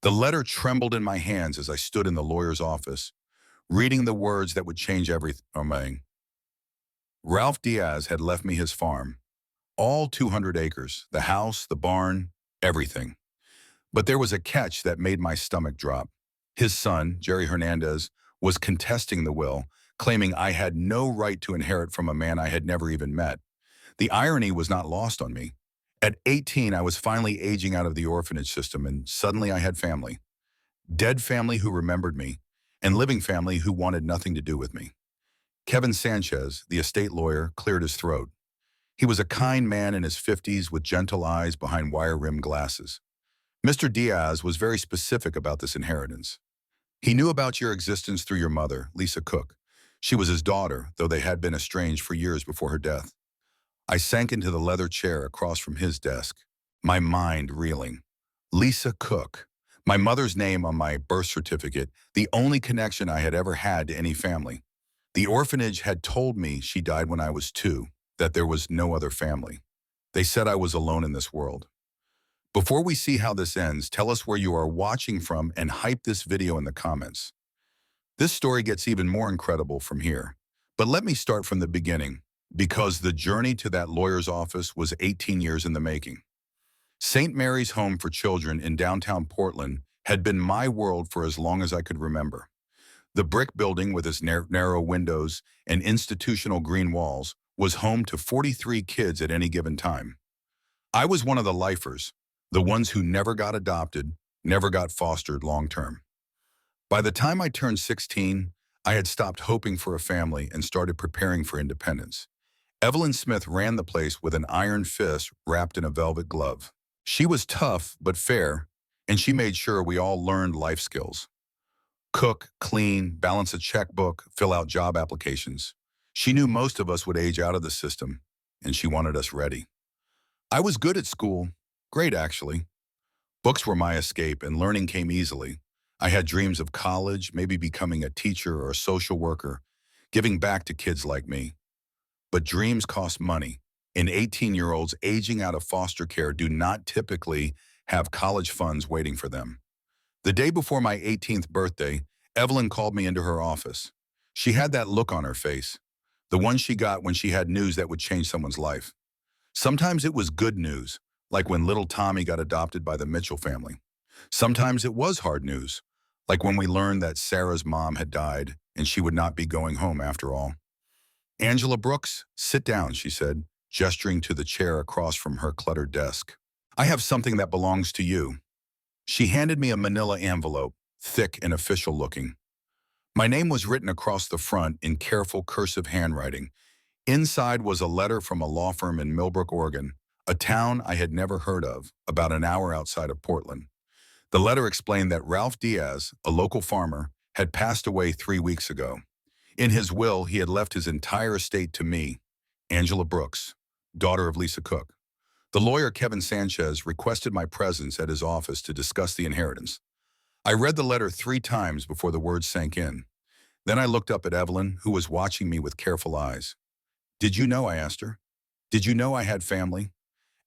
The letter trembled in my hands as I stood in the lawyer's office, reading the words that would change everything. Ralph Diaz had left me his farm, all 200 acres, the house, the barn, everything. But there was a catch that made my stomach drop. His son, Jerry Hernandez, was contesting the will, claiming I had no right to inherit from a man I had never even met. The irony was not lost on me. At 18, I was finally aging out of the orphanage system, and suddenly I had family. Dead family who remembered me, and living family who wanted nothing to do with me. Kevin Sanchez, the estate lawyer, cleared his throat. He was a kind man in his 50s with gentle eyes behind wire-rimmed glasses. Mr. Diaz was very specific about this inheritance. He knew about your existence through your mother, Lisa Cook. She was his daughter, though they had been estranged for years before her death. I sank into the leather chair across from his desk, my mind reeling. Lisa Cook, my mother's name on my birth certificate, the only connection I had ever had to any family. The orphanage had told me she died when I was 2, that there was no other family. They said I was alone in this world. Before we see how this ends, tell us where you are watching from and hype this video in the comments. This story gets even more incredible from here. But let me start from the beginning, because the journey to that lawyer's office was 18 years in the making. St. Mary's Home for Children in downtown Portland had been my world for as long as I could remember. The brick building with its narrow windows and institutional green walls was home to 43 kids at any given time. I was one of the lifers, the ones who never got adopted, never got fostered long-term. By the time I turned 16, I had stopped hoping for a family and started preparing for independence. Evelyn Smith ran the place with an iron fist wrapped in a velvet glove. She was tough but fair, and she made sure we all learned life skills. Cook, clean, balance a checkbook, fill out job applications. She knew most of us would age out of the system, and she wanted us ready. I was good at school, great actually. Books were my escape, and learning came easily. I had dreams of college, maybe becoming a teacher or a social worker, giving back to kids like me. But dreams cost money, and 18-year-olds aging out of foster care do not typically have college funds waiting for them. The day before my 18th birthday, Evelyn called me into her office. She had that look on her face, the one she got when she had news that would change someone's life. Sometimes it was good news, like when little Tommy got adopted by the Mitchell family. Sometimes it was hard news, like when we learned that Sarah's mom had died and she would not be going home after all. "Angela Brooks, sit down," she said, gesturing to the chair across from her cluttered desk. "I have something that belongs to you." She handed me a manila envelope, thick and official looking. My name was written across the front in careful cursive handwriting. Inside was a letter from a law firm in Milbrook, Oregon, a town I had never heard of, about an hour outside of Portland. The letter explained that Ralph Diaz, a local farmer, had passed away 3 weeks ago. In his will, he had left his entire estate to me, Angela Brooks, daughter of Lisa Cook. The lawyer, Kevin Sanchez, requested my presence at his office to discuss the inheritance. I read the letter 3 times before the words sank in. Then I looked up at Evelyn, who was watching me with careful eyes. "Did you know?" I asked her. "Did you know I had family?"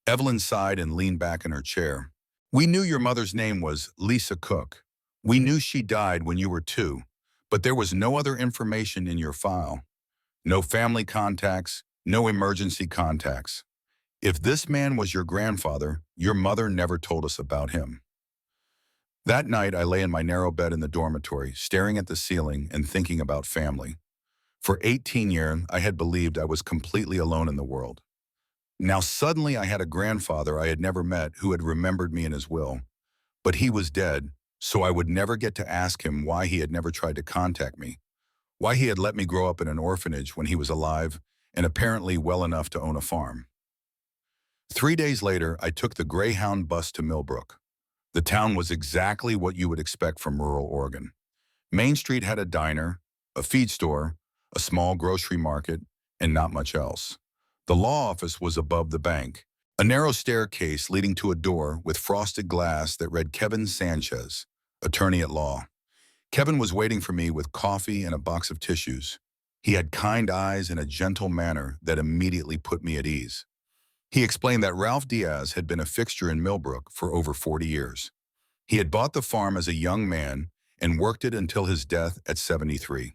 Evelyn sighed and leaned back in her chair. "We knew your mother's name was Lisa Cook. We knew she died when you were 2, but there was no other information in your file. No family contacts, no emergency contacts. If this man was your grandfather, your mother never told us about him." That night, I lay in my narrow bed in the dormitory, staring at the ceiling and thinking about family. For 18 years, I had believed I was completely alone in the world. Now suddenly I had a grandfather I had never met who had remembered me in his will. But he was dead, so I would never get to ask him why he had never tried to contact me, why he had let me grow up in an orphanage when he was alive and apparently well enough to own a farm. 3 days later, I took the Greyhound bus to Milbrook. The town was exactly what you would expect from rural Oregon. Main Street had a diner, a feed store, a small grocery market, and not much else. The law office was above the bank, a narrow staircase leading to a door with frosted glass that read Kevin Sanchez, attorney at law. Kevin was waiting for me with coffee and a box of tissues. He had kind eyes and a gentle manner that immediately put me at ease. He explained that Ralph Diaz had been a fixture in Milbrook for over 40 years. He had bought the farm as a young man and worked it until his death at 73.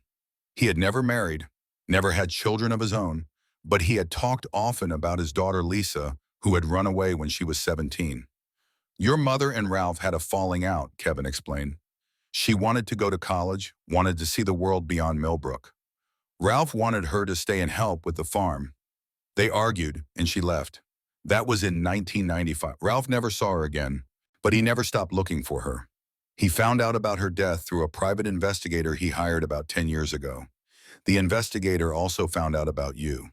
He had never married, never had children of his own, but he had talked often about his daughter Lisa, who had run away when she was 17. Your mother and Ralph had a falling out, Kevin explained. She wanted to go to college, wanted to see the world beyond Milbrook. Ralph wanted her to stay and help with the farm. They argued, and she left. That was in 1995. Ralph never saw her again, but he never stopped looking for her. He found out about her death through a private investigator he hired about 10 years ago. The investigator also found out about you.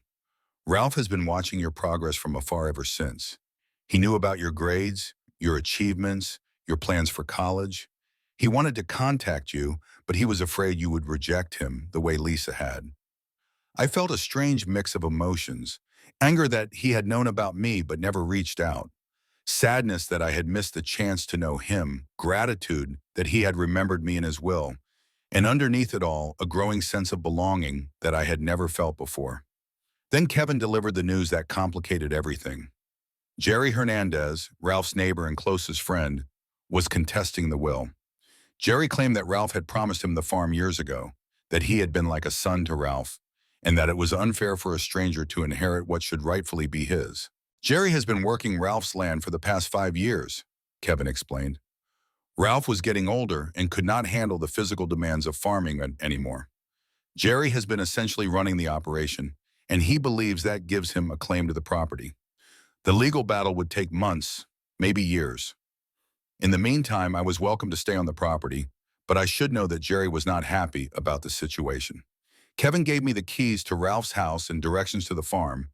Ralph has been watching your progress from afar ever since. He knew about your grades, your achievements, your plans for college. He wanted to contact you, but he was afraid you would reject him the way Lisa had. I felt a strange mix of emotions, anger that he had known about me but never reached out, sadness that I had missed the chance to know him, gratitude that he had remembered me in his will, and underneath it all, a growing sense of belonging that I had never felt before. Then Kevin delivered the news that complicated everything. Jerry Hernandez, Ralph's neighbor and closest friend, was contesting the will. Jerry claimed that Ralph had promised him the farm years ago, that he had been like a son to Ralph, and that it was unfair for a stranger to inherit what should rightfully be his. Jerry has been working Ralph's land for the past 5 years, Kevin explained. Ralph was getting older and could not handle the physical demands of farming anymore. Jerry has been essentially running the operation, and he believes that gives him a claim to the property. The legal battle would take months, maybe years. In the meantime, I was welcome to stay on the property, but I should know that Jerry was not happy about the situation. Kevin gave me the keys to Ralph's house and directions to the farm,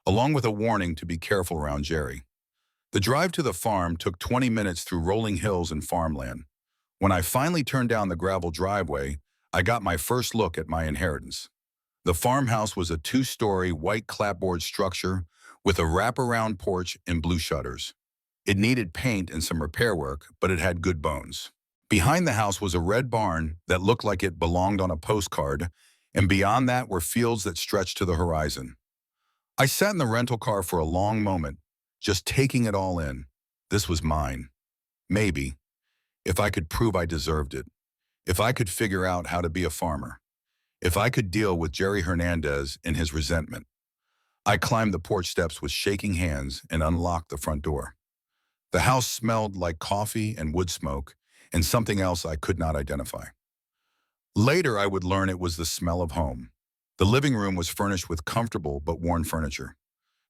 along with a warning to be careful around Jerry. The drive to the farm took 20 minutes through rolling hills and farmland. When I finally turned down the gravel driveway, I got my first look at my inheritance. The farmhouse was a 2-story white clapboard structure with a wraparound porch and blue shutters. It needed paint and some repair work, but it had good bones. Behind the house was a red barn that looked like it belonged on a postcard, and beyond that were fields that stretched to the horizon. I sat in the rental car for a long moment, just taking it all in. This was mine. Maybe, if I could prove I deserved it. If I could figure out how to be a farmer. If I could deal with Jerry Hernandez and his resentment. I climbed the porch steps with shaking hands and unlocked the front door. The house smelled like coffee and wood smoke and something else I could not identify. Later, I would learn it was the smell of home. The living room was furnished with comfortable but worn furniture.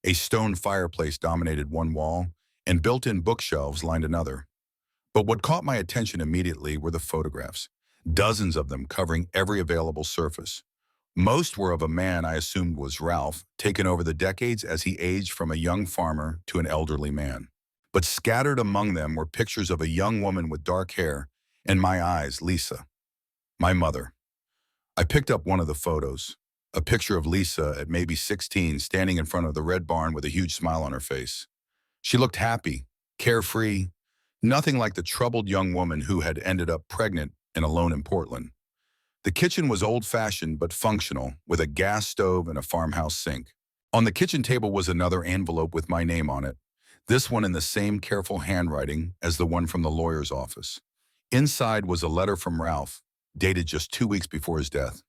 A stone fireplace dominated one wall, and built-in bookshelves lined another. But what caught my attention immediately were the photographs, dozens of them covering every available surface. Most were of a man I assumed was Ralph, taken over the decades as he aged from a young farmer to an elderly man. But scattered among them were pictures of a young woman with dark hair, and my eyes, Lisa, my mother. I picked up one of the photos, a picture of Lisa at maybe 16 standing in front of the red barn with a huge smile on her face. She looked happy, carefree, nothing like the troubled young woman who had ended up pregnant and alone in Portland. The kitchen was old-fashioned but functional, with a gas stove and a farmhouse sink. On the kitchen table was another envelope with my name on it, this one in the same careful handwriting as the one from the lawyer's office. Inside was a letter from Ralph, dated just 2 weeks before his death.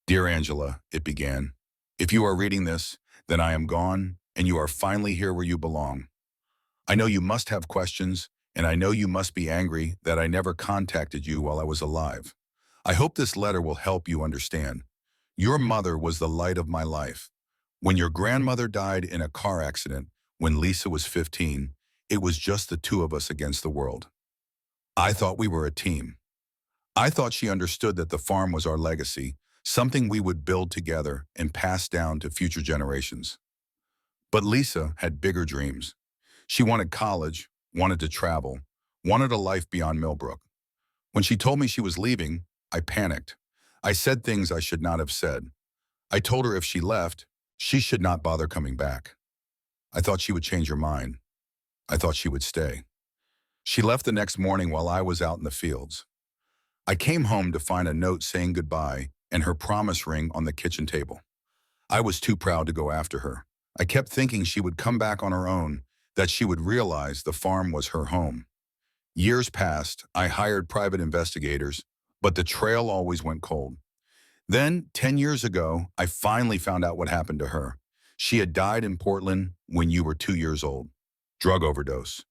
Dear Angela, it began, if you are reading this, then I am gone, and you are finally here where you belong. I know you must have questions, and I know you must be angry that I never contacted you while I was alive. I hope this letter will help you understand. Your mother was the light of my life. When your grandmother died in a car accident, when Lisa was 15, it was just the two of us against the world. I thought we were a team. I thought she understood that the farm was our legacy, something we would build together and pass down to future generations. But Lisa had bigger dreams. She wanted college, wanted to travel, wanted a life beyond Milbrook. When she told me she was leaving, I panicked. I said things I should not have said. I told her if she left, she should not bother coming back. I thought she would change her mind. I thought she would stay. She left the next morning while I was out in the fields. I came home to find a note saying goodbye and her promise ring on the kitchen table. I was too proud to go after her. I kept thinking she would come back on her own, that she would realize the farm was her home. Years passed, I hired private investigators, but the trail always went cold. Then, 10 years ago, I finally found out what happened to her. She had died in Portland when you were 2 years old. Drug overdose.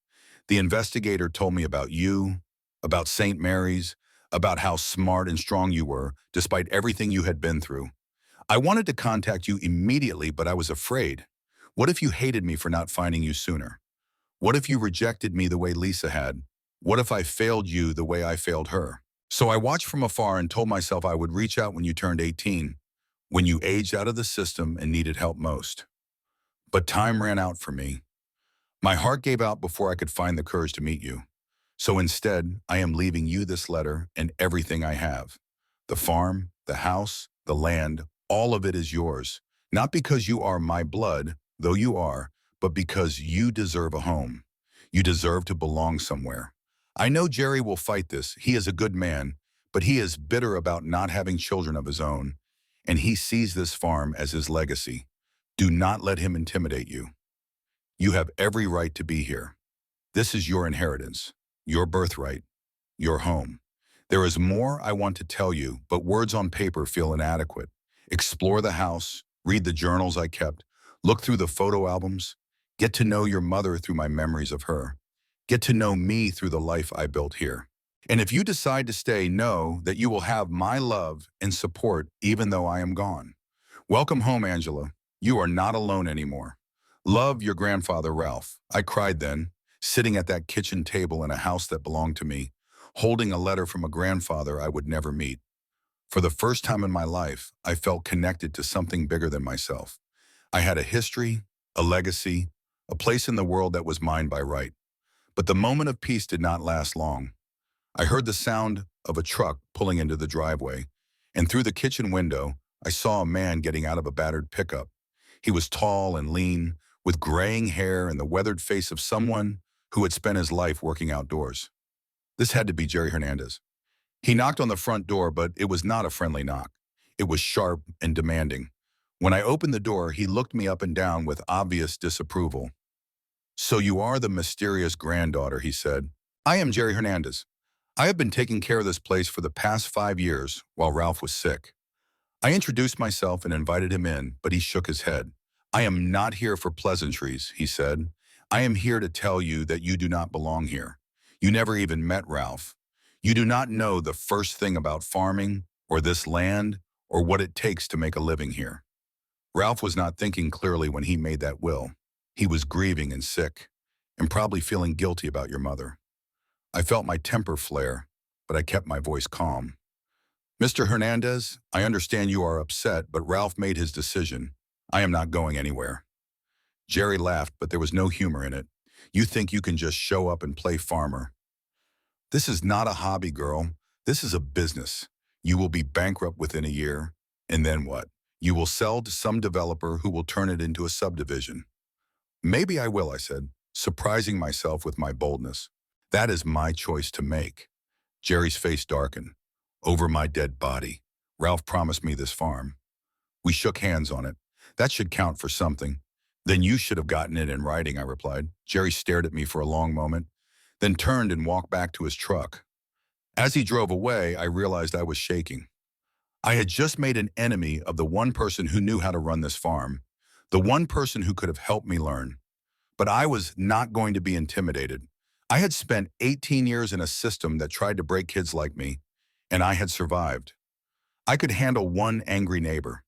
The investigator told me about you, about St. Mary's, about how smart and strong you were, despite everything you had been through. I wanted to contact you immediately, but I was afraid. What if you hated me for not finding you sooner? What if you rejected me the way Lisa had? What if I failed you the way I failed her? So I watched from afar and told myself I would reach out when you turned 18, when you aged out of the system and needed help most. But time ran out for me. My heart gave out before I could find the courage to meet you. So instead, I am leaving you this letter and everything I have. The farm, the house, the land, all of it is yours. Not because you are my blood, though you are, but because you deserve a home. You deserve to belong somewhere. I know Jerry will fight this. He is a good man, but he is bitter about not having children of his own, and he sees this farm as his legacy. Do not let him intimidate you. You have every right to be here. This is your inheritance, your birthright, your home. There is more I want to tell you, but words on paper feel inadequate. Explore the house, read the journals I kept, look through the photo albums, get to know your mother through my memories of her. Get to know me through the life I built here. And if you decide to stay, know that you will have my love and support even though I am gone. Welcome home, Angela. You are not alone anymore. Love, your grandfather, Ralph. I cried then, sitting at that kitchen table in a house that belonged to me, holding a letter from a grandfather I would never meet. For the first time in my life, I felt connected to something bigger than myself. I had a history, a legacy, a place in the world that was mine by right. But the moment of peace did not last long. I heard the sound of a truck pulling into the driveway, and through the kitchen window, I saw a man getting out of a battered pickup. He was tall and lean, with graying hair and the weathered face of someone who had spent his life working outdoors. This had to be Jerry Hernandez. He knocked on the front door, but it was not a friendly knock. It was sharp and demanding. When I opened the door, he looked me up and down with obvious disapproval. "So you are the mysterious granddaughter," he said. "I am Jerry Hernandez. I have been taking care of this place for the past 5 years while Ralph was sick." I introduced myself and invited him in, but he shook his head. "I am not here for pleasantries," he said. "I am here to tell you that you do not belong here. You never even met Ralph. You do not know the first thing about farming, or this land, or what it takes to make a living here. Ralph was not thinking clearly when he made that will. He was grieving and sick, and probably feeling guilty about your mother." I felt my temper flare, but I kept my voice calm. "Mr. Hernandez, I understand you are upset, but Ralph made his decision. I am not going anywhere." Jerry laughed, but there was no humor in it. "You think you can just show up and play farmer. This is not a hobby, girl. This is a business. You will be bankrupt within a year, and then what? You will sell to some developer who will turn it into a subdivision." "Maybe I will," I said, surprising myself with my boldness. "That is my choice to make." Jerry's face darkened. "Over my dead body. Ralph promised me this farm." We shook hands on it. "That should count for something." "Then you should have gotten it in writing," I replied. Jerry stared at me for a long moment, then turned and walked back to his truck. As he drove away, I realized I was shaking. I had just made an enemy of the one person who knew how to run this farm, the one person who could have helped me learn. But I was not going to be intimidated. I had spent 18 years in a system that tried to break kids like me, and I had survived. I could handle one angry neighbor.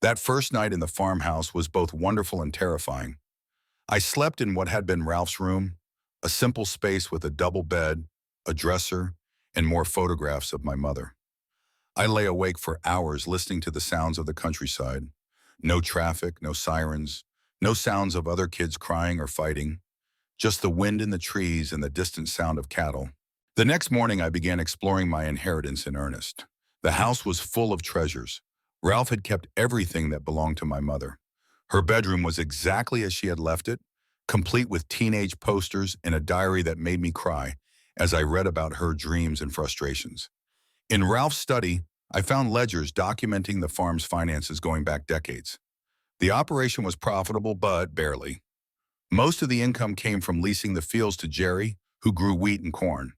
That first night in the farmhouse was both wonderful and terrifying. I slept in what had been Ralph's room, a simple space with a double bed, a dresser, and more photographs of my mother. I lay awake for hours listening to the sounds of the countryside. No traffic, no sirens, no sounds of other kids crying or fighting, just the wind in the trees and the distant sound of cattle. The next morning, I began exploring my inheritance in earnest. The house was full of treasures. Ralph had kept everything that belonged to my mother. Her bedroom was exactly as she had left it, complete with teenage posters and a diary that made me cry as I read about her dreams and frustrations. In Ralph's study, I found ledgers documenting the farm's finances going back decades. The operation was profitable, but barely. Most of the income came from leasing the fields to Jerry, who grew wheat and corn.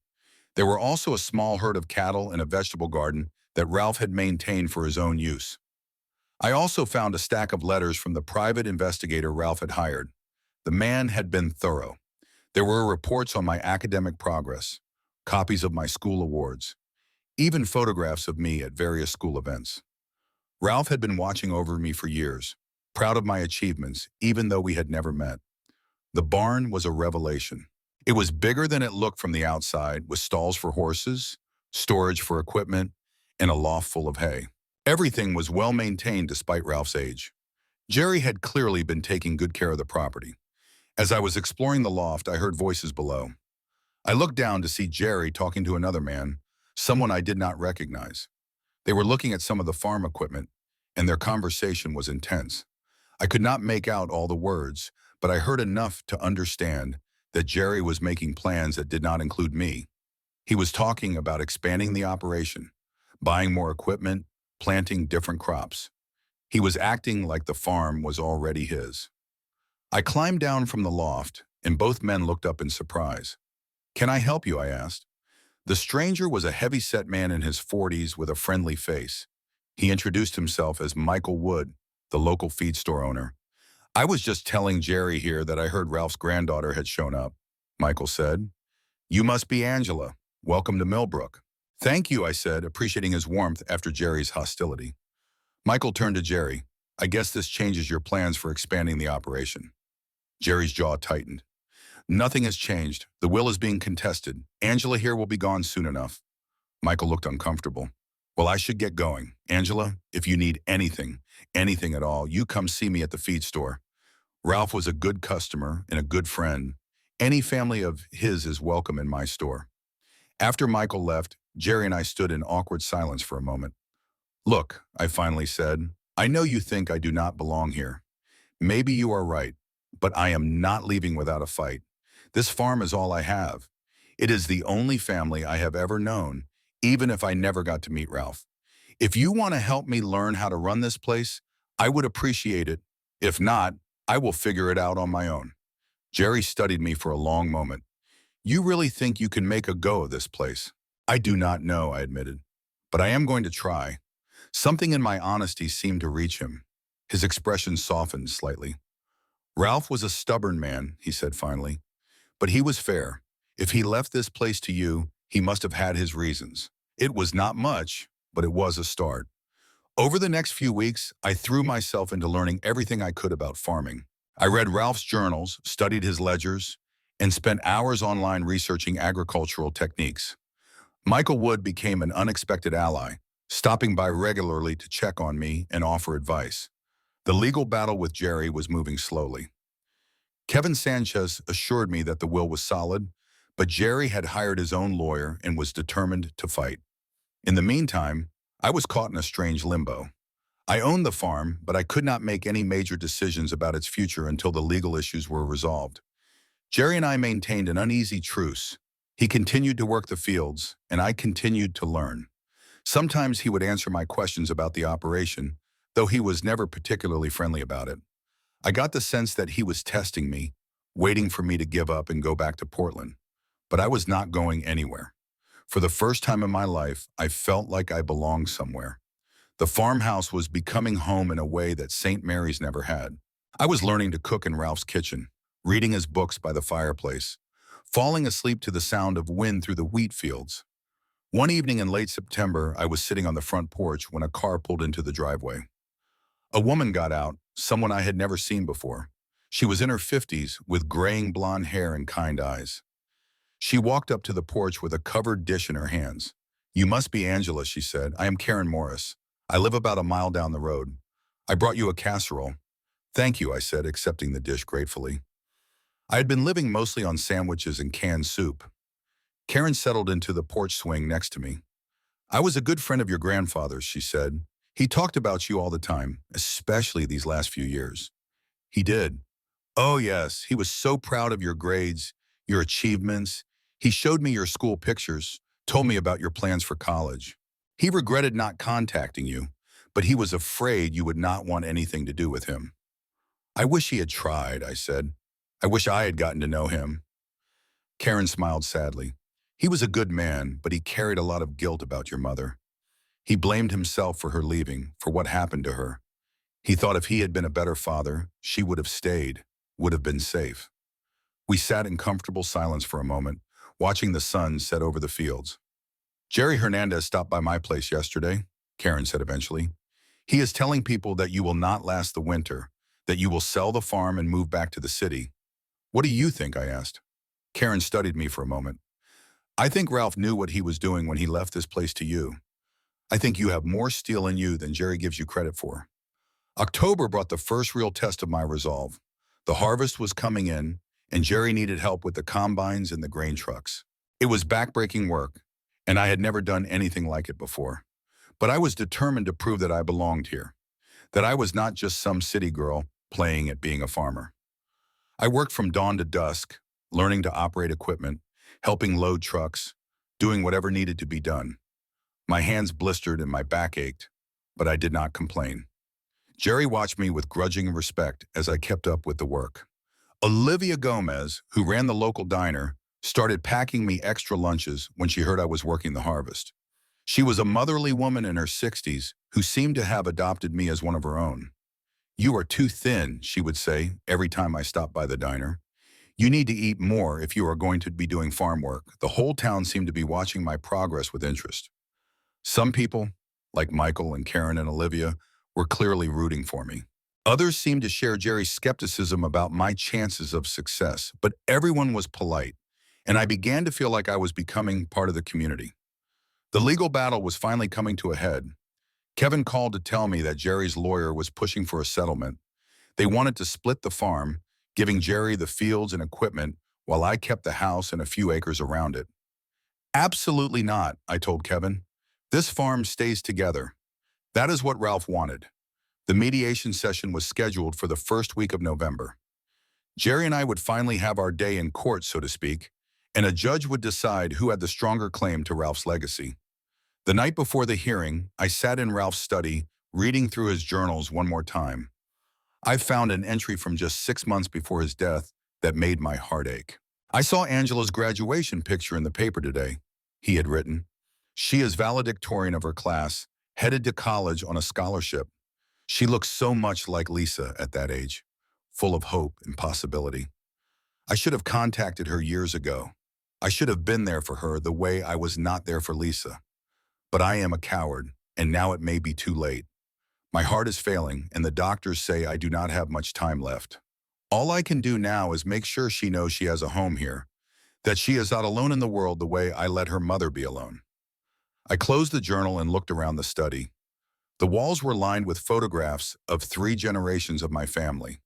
There were also a small herd of cattle and a vegetable garden that Ralph had maintained for his own use. I also found a stack of letters from the private investigator Ralph had hired. The man had been thorough. There were reports on my academic progress, copies of my school awards, even photographs of me at various school events. Ralph had been watching over me for years, proud of my achievements, even though we had never met. The barn was a revelation. It was bigger than it looked from the outside, with stalls for horses, storage for equipment, and a loft full of hay. Everything was well maintained despite Ralph's age. Jerry had clearly been taking good care of the property. As I was exploring the loft, I heard voices below. I looked down to see Jerry talking to another man, someone I did not recognize. They were looking at some of the farm equipment, and their conversation was intense. I could not make out all the words, but I heard enough to understand that Jerry was making plans that did not include me. He was talking about expanding the operation, buying more equipment, planting different crops. He was acting like the farm was already his. I climbed down from the loft, and both men looked up in surprise. "Can I help you?" I asked. The stranger was a heavy-set man in his 40s with a friendly face. He introduced himself as Michael Wood, the local feed store owner. "I was just telling Jerry here that I heard Ralph's granddaughter had shown up," Michael said. "You must be Angela. Welcome to Milbrook." "Thank you," I said, appreciating his warmth after Jerry's hostility. Michael turned to Jerry. "I guess this changes your plans for expanding the operation." Jerry's jaw tightened. "Nothing has changed. The will is being contested. Angela here will be gone soon enough." Michael looked uncomfortable. "Well, I should get going. Angela, if you need anything at all, you come see me at the feed store. Ralph was a good customer and a good friend. Any family of his is welcome in my store." After Michael left, Jerry and I stood in awkward silence for a moment. "Look," I finally said, "I know you think I do not belong here. Maybe you are right, but I am not leaving without a fight. This farm is all I have. It is the only family I have ever known, even if I never got to meet Ralph. If you want to help me learn how to run this place, I would appreciate it. If not, I will figure it out on my own." Jerry studied me for a long moment. "You really think you can make a go of this place?" "I do not know," I admitted, "but I am going to try." Something in my honesty seemed to reach him. His expression softened slightly. "Ralph was a stubborn man," he said finally, "but he was fair. If he left this place to you, he must have had his reasons. It was not much, but it was a start." Over the next few weeks, I threw myself into learning everything I could about farming. I read Ralph's journals, studied his ledgers, and spent hours online researching agricultural techniques. Michael Wood became an unexpected ally, stopping by regularly to check on me and offer advice. The legal battle with Jerry was moving slowly. Kevin Sanchez assured me that the will was solid, but Jerry had hired his own lawyer and was determined to fight. In the meantime, I was caught in a strange limbo. I owned the farm, but I could not make any major decisions about its future until the legal issues were resolved. Jerry and I maintained an uneasy truce. He continued to work the fields, and I continued to learn. Sometimes he would answer my questions about the operation, though he was never particularly friendly about it. I got the sense that he was testing me, waiting for me to give up and go back to Portland. But I was not going anywhere. For the first time in my life, I felt like I belonged somewhere. The farmhouse was becoming home in a way that St. Mary's never had. I was learning to cook in Ralph's kitchen, reading his books by the fireplace, falling asleep to the sound of wind through the wheat fields. One evening in late September, I was sitting on the front porch when a car pulled into the driveway. A woman got out, someone I had never seen before. She was in her 50s, with graying blonde hair and kind eyes. She walked up to the porch with a covered dish in her hands. "You must be Angela," she said. "I am Karen Morris. I live about a mile down the road. I brought you a casserole." "Thank you," I said, accepting the dish gratefully. I had been living mostly on sandwiches and canned soup. Karen settled into the porch swing next to me. "I was a good friend of your grandfather's," she said. "He talked about you all the time, especially these last few years." "He did." "Oh, yes. He was so proud of your grades, your achievements. He showed me your school pictures, told me about your plans for college. He regretted not contacting you, but he was afraid you would not want anything to do with him." "I wish he had tried," I said. "I wish I had gotten to know him." Karen smiled sadly. He was a good man, but he carried a lot of guilt about your mother. He blamed himself for her leaving, for what happened to her. He thought if he had been a better father, she would have stayed, would have been safe. We sat in comfortable silence for a moment, watching the sun set over the fields. Jerry Hernandez stopped by my place yesterday, Karen said eventually. He is telling people that you will not last the winter, that you will sell the farm and move back to the city. What do you think? I asked. Karen studied me for a moment. I think Ralph knew what he was doing when he left this place to you. I think you have more steel in you than Jerry gives you credit for. October brought the first real test of my resolve. The harvest was coming in, and Jerry needed help with the combines and the grain trucks. It was backbreaking work, and I had never done anything like it before. But I was determined to prove that I belonged here, that I was not just some city girl playing at being a farmer. I worked from dawn to dusk, learning to operate equipment, helping load trucks, doing whatever needed to be done. My hands blistered and my back ached, but I did not complain. Jerry watched me with grudging respect as I kept up with the work. Olivia Gomez, who ran the local diner, started packing me extra lunches when she heard I was working the harvest. She was a motherly woman in her 60s who seemed to have adopted me as one of her own. "You are too thin," she would say every time I stopped by the diner. "You need to eat more if you are going to be doing farm work." The whole town seemed to be watching my progress with interest. Some people, like Michael and Karen and Olivia, were clearly rooting for me. Others seemed to share Jerry's skepticism about my chances of success, but everyone was polite, and I began to feel like I was becoming part of the community. The legal battle was finally coming to a head. Kevin called to tell me that Jerry's lawyer was pushing for a settlement. They wanted to split the farm, giving Jerry the fields and equipment while I kept the house and a few acres around it. "Absolutely not," I told Kevin. "This farm stays together." That is what Ralph wanted. The mediation session was scheduled for the first week of November. Jerry and I would finally have our day in court, so to speak, and a judge would decide who had the stronger claim to Ralph's legacy. The night before the hearing, I sat in Ralph's study, reading through his journals one more time. I found an entry from just 6 months before his death that made my heart ache. "I saw Angela's graduation picture in the paper today," he had written. "She is valedictorian of her class, headed to college on a scholarship. She looks so much like Lisa at that age, full of hope and possibility. I should have contacted her years ago. I should have been there for her the way I was not there for Lisa. But I am a coward, and now it may be too late. My heart is failing, and the doctors say I do not have much time left. All I can do now is make sure she knows she has a home here, that she is not alone in the world the way I let her mother be alone." I closed the journal and looked around the study. The walls were lined with photographs of 3 generations of my family.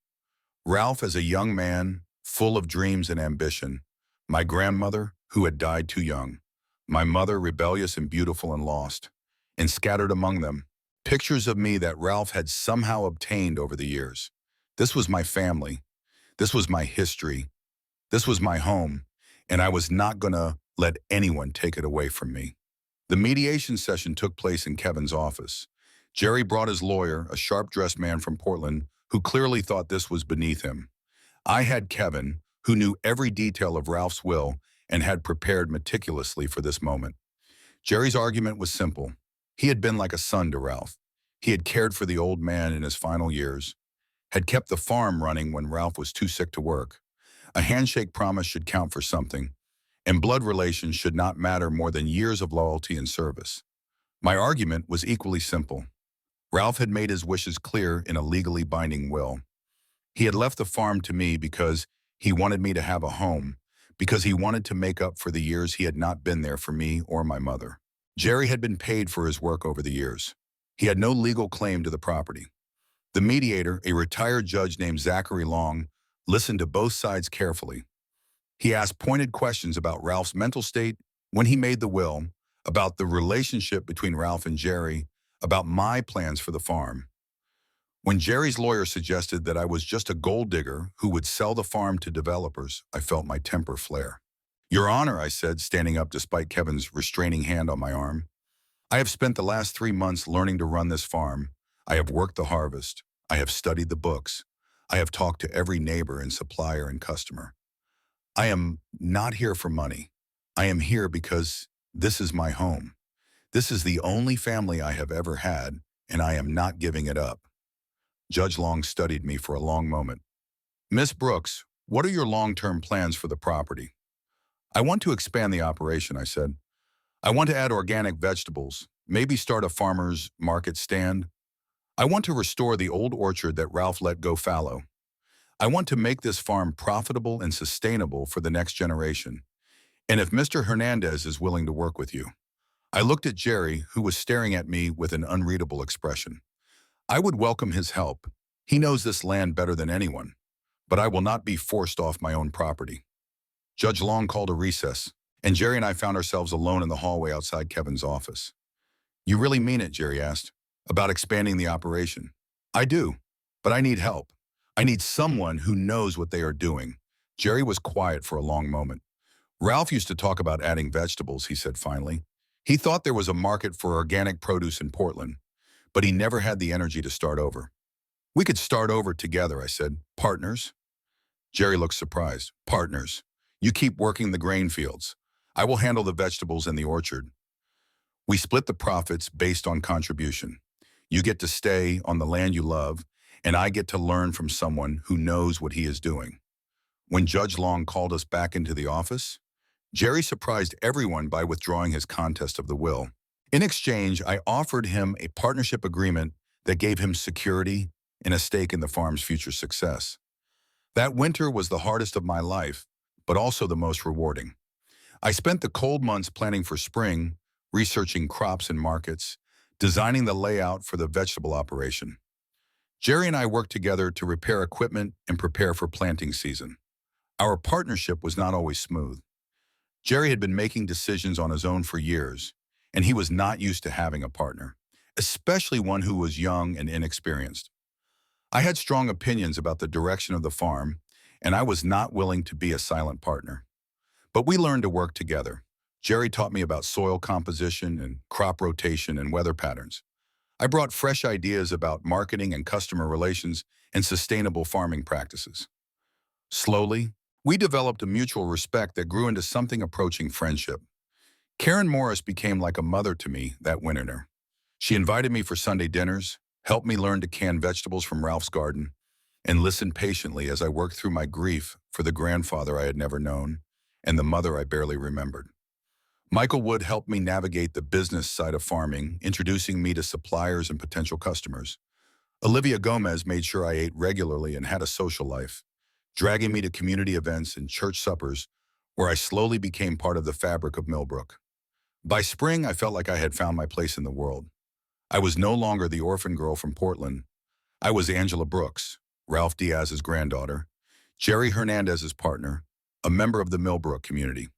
Ralph as a young man, full of dreams and ambition. My grandmother, who had died too young. My mother, rebellious and beautiful and lost. And scattered among them, pictures of me that Ralph had somehow obtained over the years. This was my family. This was my history. This was my home. And I was not going to let anyone take it away from me. The mediation session took place in Kevin's office. Jerry brought his lawyer, a sharp-dressed man from Portland, who clearly thought this was beneath him. I had Kevin, who knew every detail of Ralph's will and had prepared meticulously for this moment. Jerry's argument was simple. He had been like a son to Ralph. He had cared for the old man in his final years, had kept the farm running when Ralph was too sick to work. A handshake promise should count for something, and blood relations should not matter more than years of loyalty and service. My argument was equally simple. Ralph had made his wishes clear in a legally binding will. He had left the farm to me because he wanted me to have a home, because he wanted to make up for the years he had not been there for me or my mother. Jerry had been paid for his work over the years. He had no legal claim to the property. The mediator, a retired judge named Zachary Long, listened to both sides carefully. He asked pointed questions about Ralph's mental state when he made the will, about the relationship between Ralph and Jerry, about my plans for the farm. When Jerry's lawyer suggested that I was just a gold digger who would sell the farm to developers, I felt my temper flare. "Your Honor," I said, standing up despite Kevin's restraining hand on my arm, "I have spent the last 3 months learning to run this farm. I have worked the harvest. I have studied the books. I have talked to every neighbor and supplier and customer. I am not here for money. I am here because this is my home. This is the only family I have ever had, and I am not giving it up. Judge Long studied me for a long moment. Miss Brooks, what are your long-term plans for the property? I want to expand the operation, I said. I want to add organic vegetables, maybe start a farmer's market stand. I want to restore the old orchard that Ralph let go fallow. I want to make this farm profitable and sustainable for the next generation. And if Mr. Hernandez is willing to work with you. I looked at Jerry, who was staring at me with an unreadable expression. I would welcome his help. He knows this land better than anyone, but I will not be forced off my own property. Judge Long called a recess, and Jerry and I found ourselves alone in the hallway outside Kevin's office. You really mean it, Jerry asked, about expanding the operation? I do, but I need help. I need someone who knows what they are doing. Jerry was quiet for a long moment. Ralph used to talk about adding vegetables, he said finally. He thought there was a market for organic produce in Portland, but he never had the energy to start over. We could start over together, I said. Partners? Jerry looked surprised. Partners. You keep working the grain fields. I will handle the vegetables in the orchard. We split the profits based on contribution. You get to stay on the land you love, and I get to learn from someone who knows what he is doing. When Judge Long called us back into the office, Jerry surprised everyone by withdrawing his contest of the will. In exchange, I offered him a partnership agreement that gave him security and a stake in the farm's future success. That winter was the hardest of my life, but also the most rewarding. I spent the cold months planning for spring, researching crops and markets, designing the layout for the vegetable operation. Jerry and I worked together to repair equipment and prepare for planting season. Our partnership was not always smooth. Jerry had been making decisions on his own for years, and he was not used to having a partner, especially one who was young and inexperienced. I had strong opinions about the direction of the farm, and I was not willing to be a silent partner. But we learned to work together. Jerry taught me about soil composition and crop rotation and weather patterns. I brought fresh ideas about marketing and customer relations and sustainable farming practices. Slowly, we developed a mutual respect that grew into something approaching friendship. Karen Morris became like a mother to me that winter. She invited me for Sunday dinners, helped me learn to can vegetables from Ralph's garden, and listened patiently as I worked through my grief for the grandfather I had never known and the mother I barely remembered. Michael Wood helped me navigate the business side of farming, introducing me to suppliers and potential customers. Olivia Gomez made sure I ate regularly and had a social life, dragging me to community events and church suppers where I slowly became part of the fabric of Milbrook. By spring, I felt like I had found my place in the world. I was no longer the orphan girl from Portland. I was Angela Brooks, Ralph Diaz's granddaughter, Jerry Hernandez's partner, a member of the Milbrook community.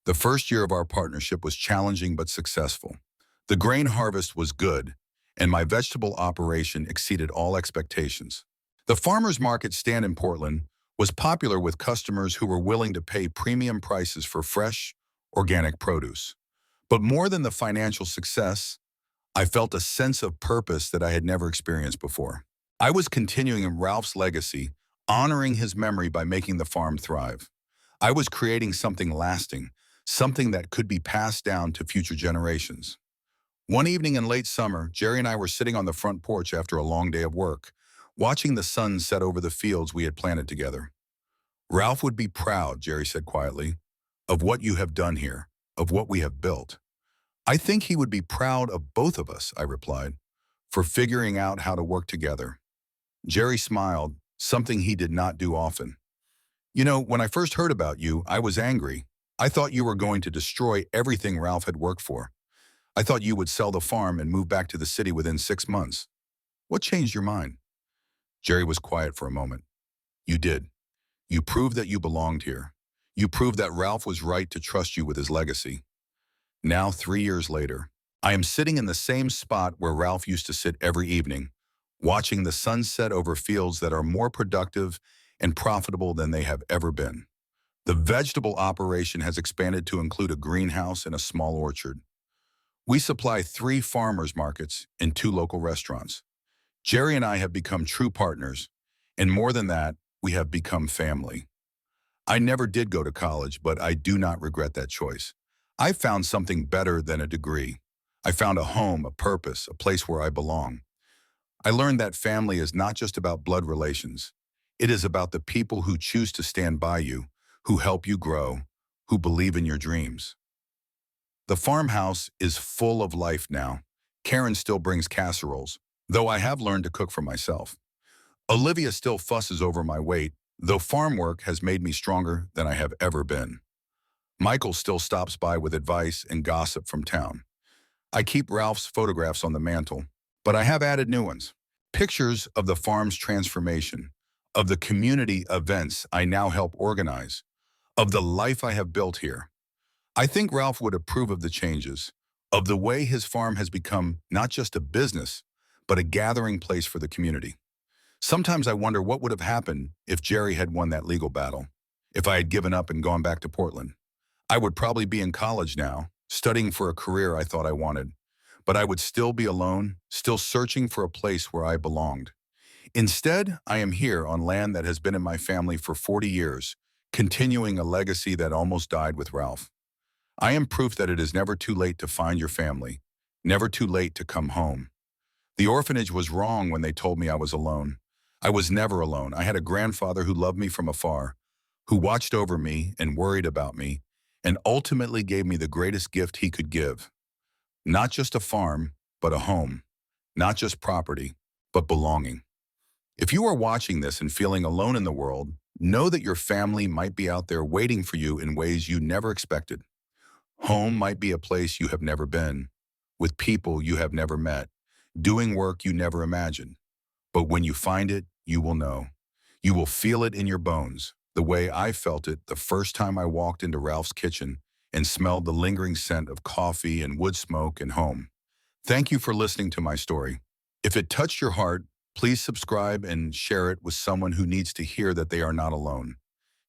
The first year of our partnership was challenging but successful. The grain harvest was good, and my vegetable operation exceeded all expectations. The farmers market stand in Portland was popular with customers who were willing to pay premium prices for fresh, organic produce. But more than the financial success, I felt a sense of purpose that I had never experienced before. I was continuing Ralph's legacy, honoring his memory by making the farm thrive. I was creating something lasting, something that could be passed down to future generations. One evening in late summer, Jerry and I were sitting on the front porch after a long day of work, watching the sun set over the fields we had planted together. Ralph would be proud, Jerry said quietly, of what you have done here, of what we have built. I think he would be proud of both of us, I replied, for figuring out how to work together. Jerry smiled, something he did not do often. You know, when I first heard about you, I was angry. I thought you were going to destroy everything Ralph had worked for. I thought you would sell the farm and move back to the city within 6 months. What changed your mind? Jerry was quiet for a moment. You did. You proved that you belonged here. You proved that Ralph was right to trust you with his legacy. Now, 3 years later, I am sitting in the same spot where Ralph used to sit every evening, watching the sunset over fields that are more productive and profitable than they have ever been. The vegetable operation has expanded to include a greenhouse and a small orchard. We supply 3 farmers markets and 2 local restaurants. Jerry and I have become true partners, and more than that, we have become family. I never did go to college, but I do not regret that choice. I found something better than a degree. I found a home, a purpose, a place where I belong. I learned that family is not just about blood relations. It is about the people who choose to stand by you, who help you grow, who believe in your dreams. The farmhouse is full of life now. Karen still brings casseroles, though I have learned to cook for myself. Olivia still fusses over my weight, though farm work has made me stronger than I have ever been. Michael still stops by with advice and gossip from town. I keep Ralph's photographs on the mantle, but I have added new ones. Pictures of the farm's transformation, of the community events I now help organize, of the life I have built here. I think Ralph would approve of the changes, of the way his farm has become not just a business, but a gathering place for the community. Sometimes I wonder what would have happened if Jerry had won that legal battle, if I had given up and gone back to Portland. I would probably be in college now, studying for a career I thought I wanted, but I would still be alone, still searching for a place where I belonged. Instead, I am here on land that has been in my family for 40 years, continuing a legacy that almost died with Ralph. I am proof that it is never too late to find your family, never too late to come home. The orphanage was wrong when they told me I was alone. I was never alone. I had a grandfather who loved me from afar, who watched over me and worried about me, and ultimately gave me the greatest gift he could give. Not just a farm, but a home. Not just property, but belonging. If you are watching this and feeling alone in the world, know that your family might be out there waiting for you in ways you never expected. Home might be a place you have never been, with people you have never met, doing work you never imagined. But when you find it, you will know. You will feel it in your bones, the way I felt it the first time I walked into Ralph's kitchen and smelled the lingering scent of coffee and wood smoke and home. Thank you for listening to my story. If it touched your heart, please subscribe and share it with someone who needs to hear that they are not alone.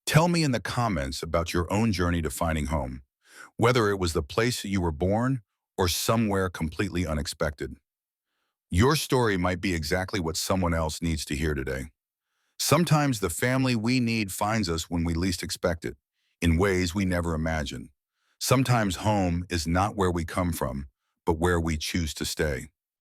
Tell me in the comments about your own journey to finding home, whether it was the place you were born or somewhere completely unexpected. Your story might be exactly what someone else needs to hear today. Sometimes the family we need finds us when we least expect it, in ways we never imagined. Sometimes home is not where we come from, but where we choose to stay.